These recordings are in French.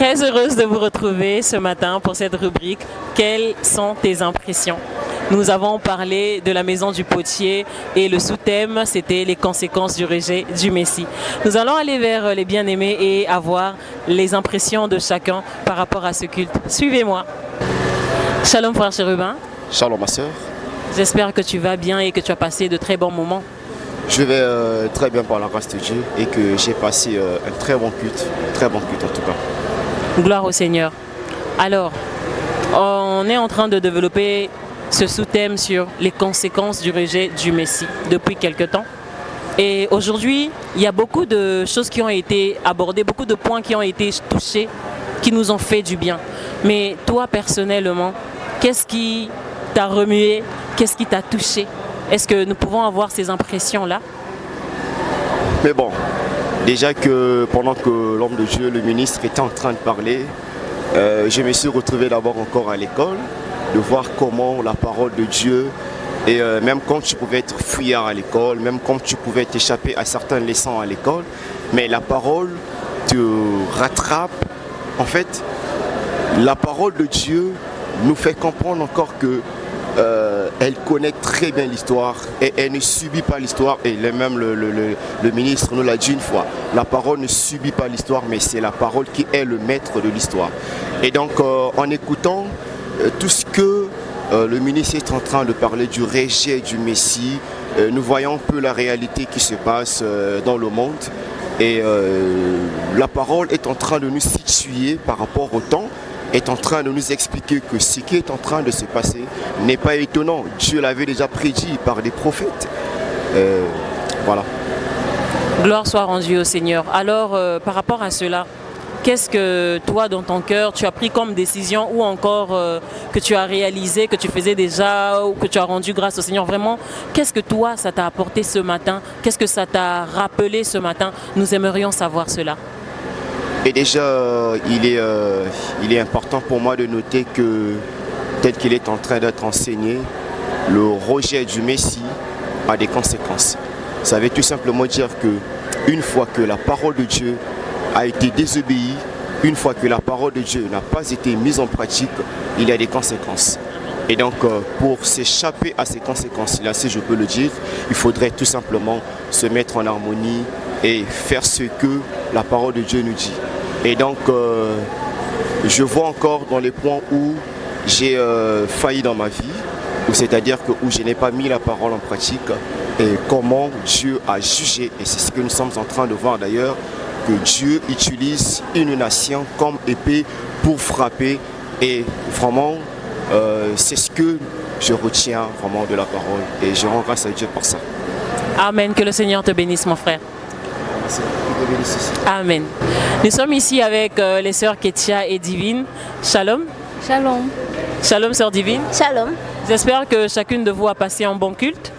Très heureuse de vous retrouver ce matin pour cette rubrique. Quelles sont tes impressions? Nous avons parlé de la maison du potier et le sous-thème, c'était les conséquences du rejet du Messie. Nous allons aller vers les bien-aimés et avoir les impressions de chacun par rapport à ce culte. Suivez-moi. Shalom frère Chérubin. Shalom ma soeur. J'espère que tu vas bien et que tu as passé de très bons moments. Je vais très bien par la grâce de Dieu et que j'ai passé un très bon culte en tout cas. Gloire au Seigneur. Alors, on est en train de développer ce sous-thème sur les conséquences du rejet du Messie depuis quelque temps. Et aujourd'hui, il y a beaucoup de choses qui ont été abordées, beaucoup de points qui ont été touchés, qui nous ont fait du bien. Mais toi, personnellement, qu'est-ce qui t'a remué? Qu'est-ce qui t'a touché? Est-ce que nous pouvons avoir ces impressions-là? Mais bon, déjà que pendant que l'homme de Dieu, le ministre, était en train de parler, je me suis retrouvé d'abord encore à l'école, de voir comment la parole de Dieu, et même quand tu pouvais être fuyard à l'école, même quand tu pouvais t'échapper à certaines leçons à l'école, mais la parole te rattrape. En fait, la parole de Dieu nous fait comprendre encore que elle connaît très bien l'histoire et elle ne subit pas l'histoire. Et même le ministre nous l'a dit une fois, la parole ne subit pas l'histoire, mais c'est la parole qui est le maître de l'histoire. Et donc en écoutant tout ce que le ministre est en train de parler du rejet du Messie, nous voyons un peu la réalité qui se passe dans le monde. Et la parole est en train de nous situer par rapport au temps, est en train de nous expliquer que ce qui est en train de se passer n'est pas étonnant. Dieu l'avait déjà prédit par des prophètes. Voilà. Gloire soit rendue au Seigneur. Alors, par rapport à cela, qu'est-ce que toi, dans ton cœur, tu as pris comme décision ou encore que tu as réalisé, que tu faisais déjà ou que tu as rendu grâce au Seigneur? Vraiment, qu'est-ce que toi, ça t'a apporté ce matin? Qu'est-ce que ça t'a rappelé ce matin? Nous aimerions savoir cela. Et déjà, il est important pour moi de noter que, tel qu'il est en train d'être enseigné, le rejet du Messie a des conséquences. Ça veut tout simplement dire que une fois que la parole de Dieu a été désobéie, une fois que la parole de Dieu n'a pas été mise en pratique, il y a des conséquences. Et donc, pour s'échapper à ces conséquences-là, si je peux le dire, il faudrait tout simplement se mettre en harmonie et faire ce que la parole de Dieu nous dit. Et donc, je vois encore dans les points où j'ai failli dans ma vie, c'est-à-dire que où je n'ai pas mis la parole en pratique, et comment Dieu a jugé. Et c'est ce que nous sommes en train de voir d'ailleurs, que Dieu utilise une nation comme épée pour frapper. Et vraiment, c'est ce que je retiens vraiment de la parole. Et je rends grâce à Dieu pour ça. Amen. Que le Seigneur te bénisse, mon frère. Amen. Nous sommes ici avec les sœurs Ketia et Divine. Shalom. Shalom. Shalom, sœur Divine. Shalom. J'espère que chacune de vous a passé un bon culte.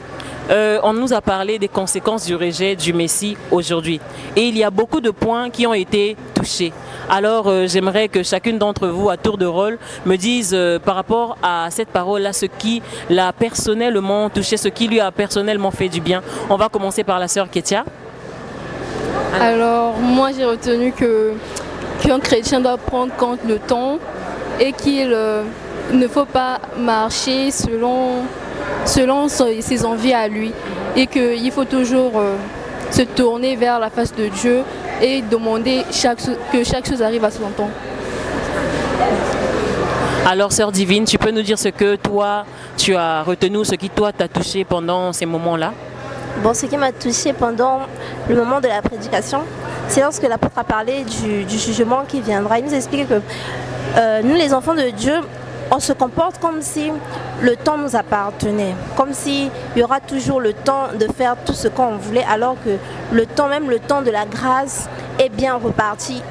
On nous a parlé des conséquences du rejet du Messie aujourd'hui. Et il y a beaucoup de points qui ont été touchés. Alors j'aimerais que chacune d'entre vous, à tour de rôle, me dise par rapport à cette parole-là, ce qui l'a personnellement touché, ce qui lui a personnellement fait du bien. On va commencer par la sœur Ketia. Alors moi j'ai retenu qu'un chrétien doit prendre compte le temps et qu'il ne faut pas marcher selon ses envies à lui et qu'il faut toujours se tourner vers la face de Dieu et demander que chaque chose arrive à son temps. Alors sœur Divine, tu peux nous dire ce que toi tu as retenu, ce qui toi t'a touché pendant ces moments-là? Bon, ce qui m'a touché pendant le moment de la prédication, c'est lorsque l'apôtre a parlé du jugement qui viendra. Il nous explique que nous, les enfants de Dieu, on se comporte comme si le temps nous appartenait, comme s'il y aura toujours le temps de faire tout ce qu'on voulait, alors que le temps, même le temps de la grâce, est bien reparti.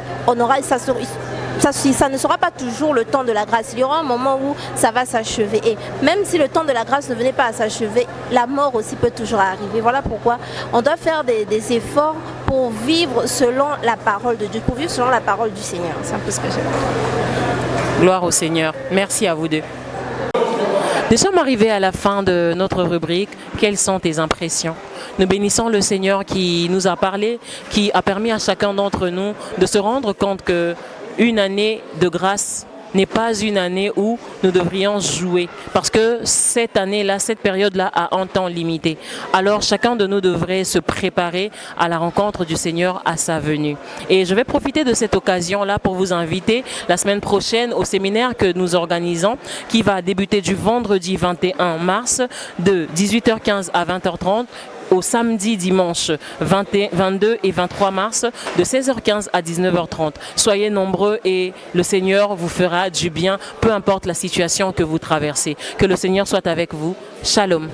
Ça ne sera pas toujours le temps de la grâce. Il y aura un moment où ça va s'achever. Et même si le temps de la grâce ne venait pas à s'achever, la mort aussi peut toujours arriver. Voilà pourquoi on doit faire des efforts pour vivre selon la parole de Dieu, pour vivre selon la parole du Seigneur. C'est un peu ce que j'ai. Gloire au Seigneur. Merci à vous deux. Nous sommes arrivés à la fin de notre rubrique. Quelles sont tes impressions? Nous bénissons le Seigneur qui nous a parlé, qui a permis à chacun d'entre nous de se rendre compte que une année de grâce n'est pas une année où nous devrions jouer. Parce que cette année-là, cette période-là a un temps limité. Alors chacun de nous devrait se préparer à la rencontre du Seigneur à sa venue. Et je vais profiter de cette occasion-là pour vous inviter la semaine prochaine au séminaire que nous organisons, qui va débuter du vendredi 21 mars de 18h15 à 20h30. Au samedi, dimanche 22 et 23 mars de 16h15 à 19h30. Soyez nombreux et le Seigneur vous fera du bien, peu importe la situation que vous traversez. Que le Seigneur soit avec vous. Shalom.